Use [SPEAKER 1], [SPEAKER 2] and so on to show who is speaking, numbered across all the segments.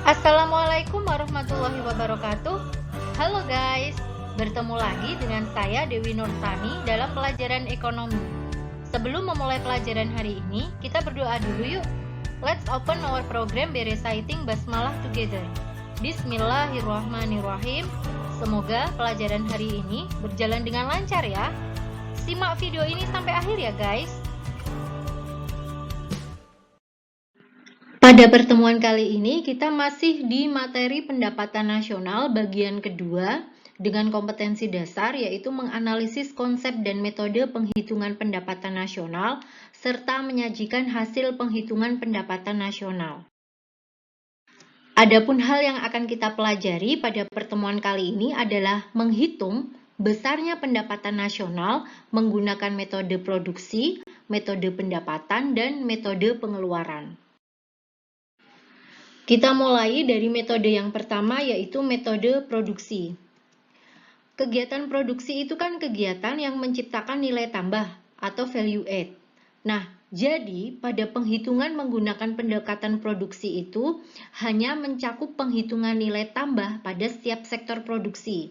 [SPEAKER 1] Assalamualaikum warahmatullahi wabarakatuh. Halo guys, bertemu lagi dengan saya Dewi Nurtani dalam pelajaran ekonomi. Sebelum memulai pelajaran hari ini, kita berdoa dulu yuk. Let's open our program by reciting basmalah together. Bismillahirrahmanirrahim. Semoga pelajaran hari ini berjalan dengan lancar ya. Simak video ini sampai akhir ya guys. Pada pertemuan kali ini, kita masih di materi pendapatan nasional bagian kedua dengan kompetensi dasar, yaitu menganalisis konsep dan metode penghitungan pendapatan nasional, serta menyajikan hasil penghitungan pendapatan nasional. Adapun hal yang akan kita pelajari pada pertemuan kali ini adalah menghitung besarnya pendapatan nasional menggunakan metode produksi, metode pendapatan, dan metode pengeluaran. Kita mulai dari metode yang pertama, yaitu metode produksi. Kegiatan produksi itu kan kegiatan yang menciptakan nilai tambah atau value add. Nah, jadi pada penghitungan menggunakan pendekatan produksi itu hanya mencakup penghitungan nilai tambah pada setiap sektor produksi.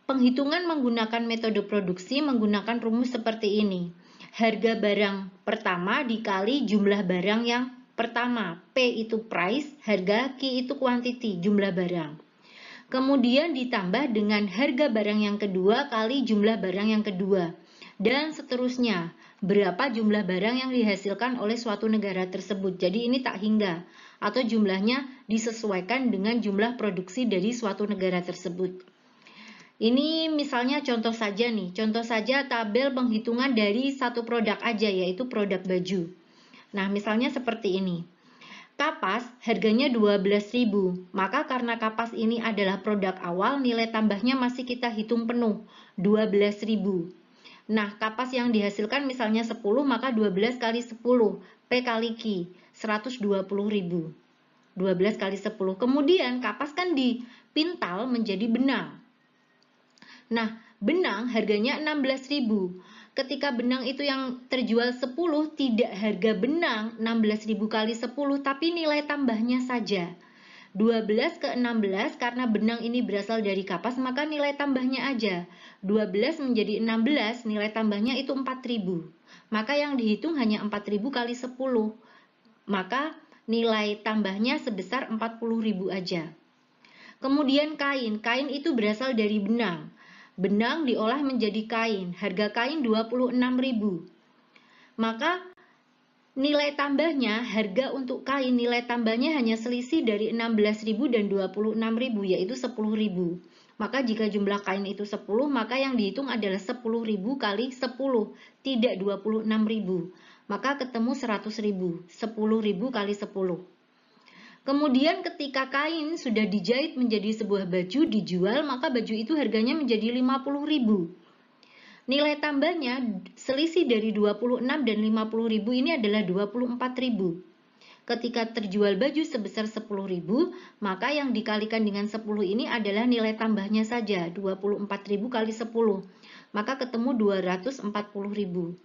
[SPEAKER 1] Penghitungan menggunakan metode produksi menggunakan rumus seperti ini. Harga barang pertama dikali jumlah barang yang pertama, P itu price, harga, Q itu quantity, jumlah barang. Kemudian ditambah dengan harga barang yang kedua kali jumlah barang yang kedua. Dan seterusnya, berapa jumlah barang yang dihasilkan oleh suatu negara tersebut. Jadi ini tak hingga, atau jumlahnya disesuaikan dengan jumlah produksi dari suatu negara tersebut. Ini misalnya contoh saja nih, contoh saja tabel penghitungan dari satu produk aja, yaitu produk baju. Nah, misalnya seperti ini. Kapas harganya 12.000. Maka karena kapas ini adalah produk awal, nilai tambahnya masih kita hitung penuh, 12.000. Nah, kapas yang dihasilkan misalnya 10, maka 12 kali 10, P kali Q, 120.000. 12 kali 10. Kemudian kapas kan dipintal menjadi benang. Nah, benang harganya 16.000. Ketika benang itu yang terjual 10, tidak harga benang 16.000 kali 10, tapi nilai tambahnya saja. 12 ke 16, karena benang ini berasal dari kapas, maka nilai tambahnya aja. 12 menjadi 16, nilai tambahnya itu 4.000. Maka yang dihitung hanya 4.000 kali 10. Maka nilai tambahnya sebesar 40.000 aja. Kemudian kain. Kain itu berasal dari benang. Benang diolah menjadi kain, harga kain 26.000. Maka nilai tambahnya, harga untuk kain, nilai tambahnya hanya selisih dari 16.000 dan 26.000, yaitu 10.000. Maka jika jumlah kain itu 10, maka yang dihitung adalah 10.000 kali 10, tidak 26.000. Maka ketemu 100.000, 10.000 kali 10. Kemudian ketika kain sudah dijahit menjadi sebuah baju dijual, maka baju itu harganya menjadi 50.000. Nilai tambahnya selisih dari 26 dan 50.000 ini adalah 24.000. Ketika terjual baju sebesar 10.000, maka yang dikalikan dengan 10 ini adalah nilai tambahnya saja, 24.000 kali 10. Maka ketemu 240.000.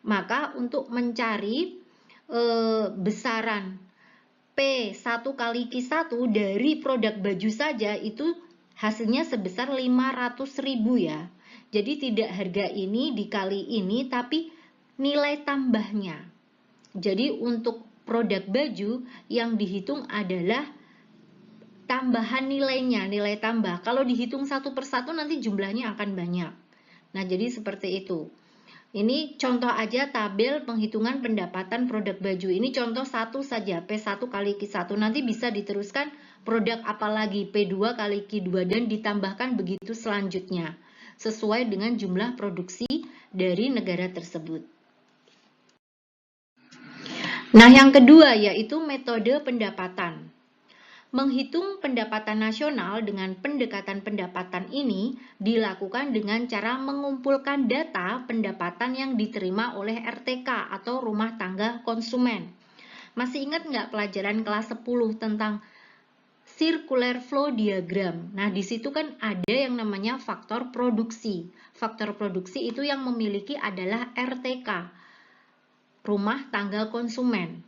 [SPEAKER 1] Maka untuk mencari besaran P1 kali Q1 dari produk baju saja itu hasilnya sebesar 500.000 ya. Jadi tidak harga ini dikali ini, tapi nilai tambahnya. Jadi untuk produk baju yang dihitung adalah tambahan nilainya, nilai tambah. Kalau dihitung satu persatu nanti jumlahnya akan banyak. Nah, jadi seperti itu. Ini contoh aja tabel penghitungan pendapatan produk baju. Ini contoh satu saja, P1 kali Q1. Nanti bisa diteruskan produk apa lagi, P2 kali Q2, dan ditambahkan begitu selanjutnya, sesuai dengan jumlah produksi dari negara tersebut. Nah, yang kedua yaitu metode pendapatan. Menghitung pendapatan nasional dengan pendekatan pendapatan ini dilakukan dengan cara mengumpulkan data pendapatan yang diterima oleh RTK atau rumah tangga konsumen. Masih ingat nggak pelajaran kelas 10 tentang circular flow diagram? Nah, di situ kan ada yang namanya faktor produksi. Faktor produksi itu yang memiliki adalah RTK, rumah tangga konsumen.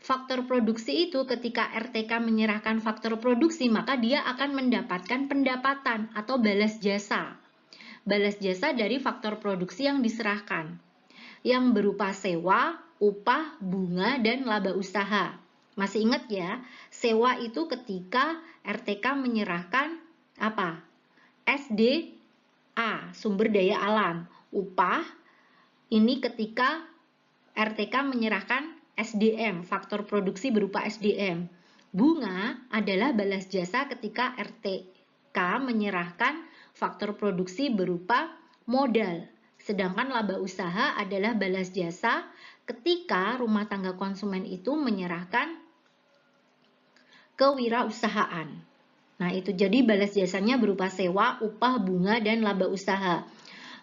[SPEAKER 1] faktor produksi itu ketika RTK menyerahkan faktor produksi, maka dia akan mendapatkan pendapatan atau balas jasa. Balas jasa dari faktor produksi yang diserahkan, yang berupa sewa, upah, bunga, dan laba usaha. Masih ingat ya, sewa itu ketika RTK menyerahkan apa? SDA, sumber daya alam. Upah, ini ketika RTK menyerahkan SDM, faktor produksi berupa SDM. Bunga adalah balas jasa ketika RTK menyerahkan faktor produksi berupa modal. Sedangkan laba usaha adalah balas jasa ketika rumah tangga konsumen itu menyerahkan kewirausahaan. Nah, itu jadi balas jasanya berupa sewa, upah, bunga, dan laba usaha.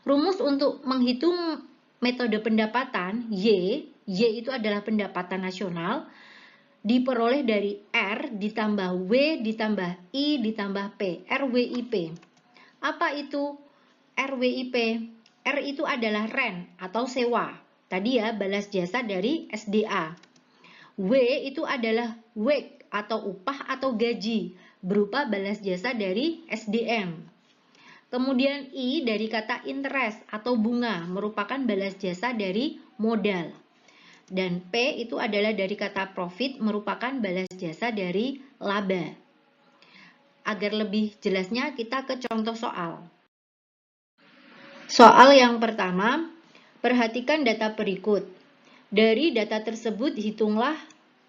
[SPEAKER 1] Rumus untuk menghitung metode pendapatan Y itu adalah pendapatan nasional, diperoleh dari R ditambah W ditambah I ditambah P, RWIP. Apa itu RWIP? R itu adalah rent atau sewa. Tadi ya, balas jasa dari SDA. W itu adalah wage atau upah atau gaji, berupa balas jasa dari SDM. Kemudian I dari kata interest atau bunga, merupakan balas jasa dari modal. Dan P itu adalah dari kata profit, merupakan balas jasa dari laba. Agar lebih jelasnya, kita ke contoh soal. Soal yang pertama, perhatikan data berikut. Dari data tersebut, hitunglah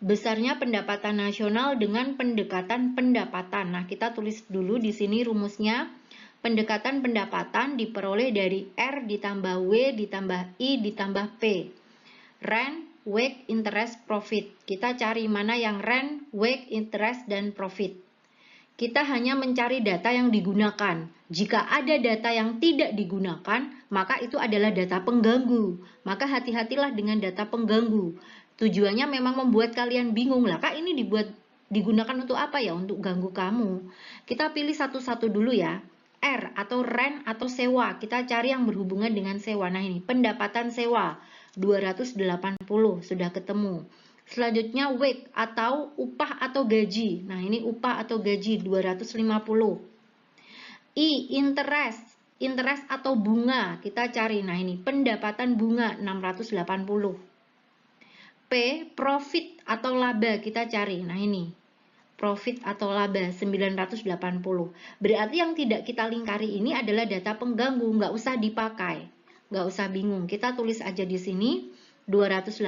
[SPEAKER 1] besarnya pendapatan nasional dengan pendekatan pendapatan. Nah, kita tulis dulu di sini rumusnya. Pendekatan pendapatan diperoleh dari R ditambah W ditambah I ditambah P. Rent, wage, interest, profit. Kita cari mana yang rent, wage, interest, dan profit. Kita hanya mencari data yang digunakan. Jika ada data yang tidak digunakan, maka itu adalah data pengganggu. Maka hati-hatilah dengan data pengganggu. Tujuannya memang membuat kalian bingung lah. Kak, ini digunakan untuk apa ya? Untuk ganggu kamu. Kita pilih satu-satu dulu ya. R atau rent atau sewa. Kita cari yang berhubungan dengan sewa. Nah, ini pendapatan sewa 280 sudah ketemu. Selanjutnya wage atau upah atau gaji. Nah, ini upah atau gaji 250. I interest atau bunga. Kita cari. Nah, ini pendapatan bunga 680. P profit atau laba kita cari. Nah, ini profit atau laba 980. Berarti yang tidak kita lingkari ini adalah data pengganggu, nggak usah dipakai, nggak usah bingung. Kita tulis aja di sini 280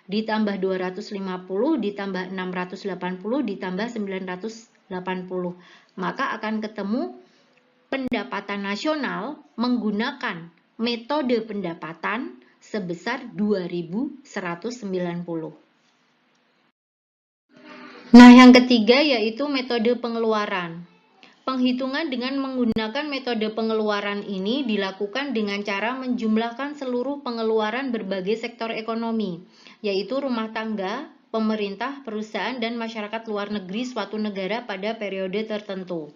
[SPEAKER 1] ditambah 250 ditambah 680 ditambah 980. Maka akan ketemu pendapatan nasional menggunakan metode pendapatan sebesar 2.190. Nah, yang ketiga yaitu metode pengeluaran. Penghitungan dengan menggunakan metode pengeluaran ini dilakukan dengan cara menjumlahkan seluruh pengeluaran berbagai sektor ekonomi, yaitu rumah tangga, pemerintah, perusahaan, dan masyarakat luar negeri suatu negara pada periode tertentu.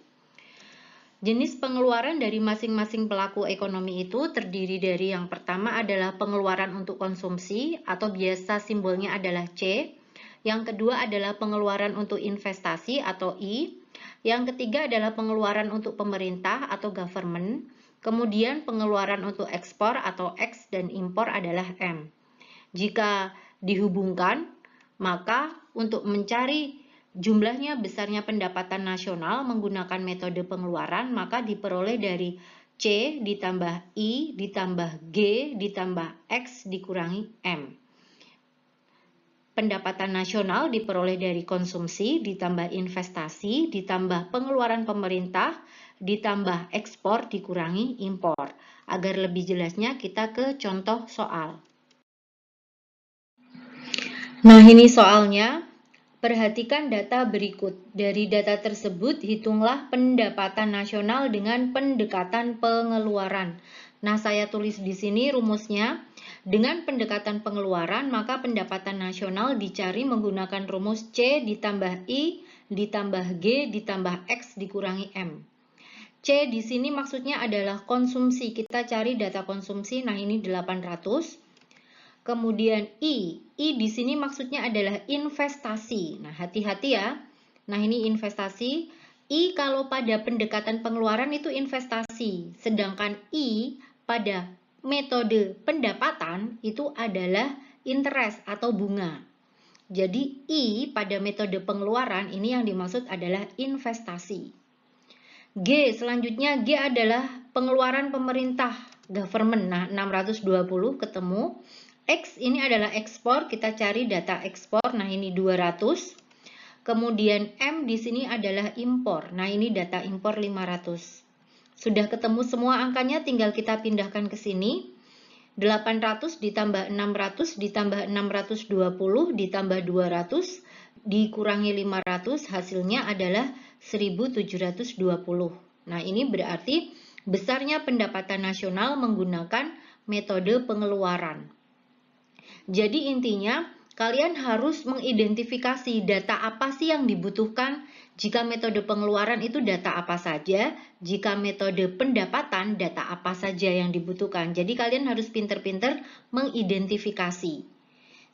[SPEAKER 1] Jenis pengeluaran dari masing-masing pelaku ekonomi itu terdiri dari yang pertama adalah pengeluaran untuk konsumsi atau biasa simbolnya adalah C. Yang kedua adalah pengeluaran untuk investasi atau I. Yang ketiga adalah pengeluaran untuk pemerintah atau government. Kemudian pengeluaran untuk ekspor atau X dan impor adalah M. Jika dihubungkan, maka untuk mencari jumlahnya besarnya pendapatan nasional menggunakan metode pengeluaran, maka diperoleh dari C ditambah I ditambah G ditambah X dikurangi M. Pendapatan nasional diperoleh dari konsumsi, ditambah investasi, ditambah pengeluaran pemerintah, ditambah ekspor, dikurangi impor. Agar lebih jelasnya kita ke contoh soal. Nah, ini soalnya. Perhatikan data berikut. Dari data tersebut, hitunglah pendapatan nasional dengan pendekatan pengeluaran. Nah, saya tulis di sini rumusnya. Dengan pendekatan pengeluaran, maka pendapatan nasional dicari menggunakan rumus C ditambah I ditambah G ditambah X dikurangi M. C di sini maksudnya adalah konsumsi. Kita cari data konsumsi. Nah, ini 800. Kemudian I di sini maksudnya adalah investasi. Nah, hati-hati ya. Nah, ini investasi. I kalau pada pendekatan pengeluaran itu investasi, sedangkan I pada metode pendapatan itu adalah interest atau bunga. Jadi I pada metode pengeluaran ini yang dimaksud adalah investasi. G selanjutnya, G adalah pengeluaran pemerintah, government. Nah, 620 ketemu. X ini adalah ekspor, kita cari data ekspor. Nah, ini 200. Kemudian M di sini adalah impor. Nah, ini data impor 500. Sudah ketemu semua angkanya, tinggal kita pindahkan ke sini. 800 ditambah 600 ditambah 620 ditambah 200 dikurangi 500, hasilnya adalah 1720. Nah, ini berarti besarnya pendapatan nasional menggunakan metode pengeluaran. Jadi intinya, kalian harus mengidentifikasi data apa sih yang dibutuhkan. Jika metode pengeluaran itu data apa saja, jika metode pendapatan data apa saja yang dibutuhkan. Jadi kalian harus pinter-pinter mengidentifikasi.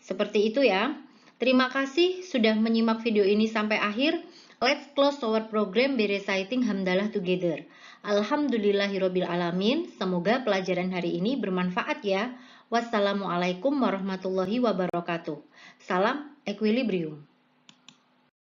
[SPEAKER 1] Seperti itu ya. Terima kasih sudah menyimak video ini sampai akhir. Let's close our program by reciting hamdalah together. Alhamdulillahirabbil alamin. Semoga pelajaran hari ini bermanfaat ya. Wassalamualaikum warahmatullahi wabarakatuh. Salam equilibrium.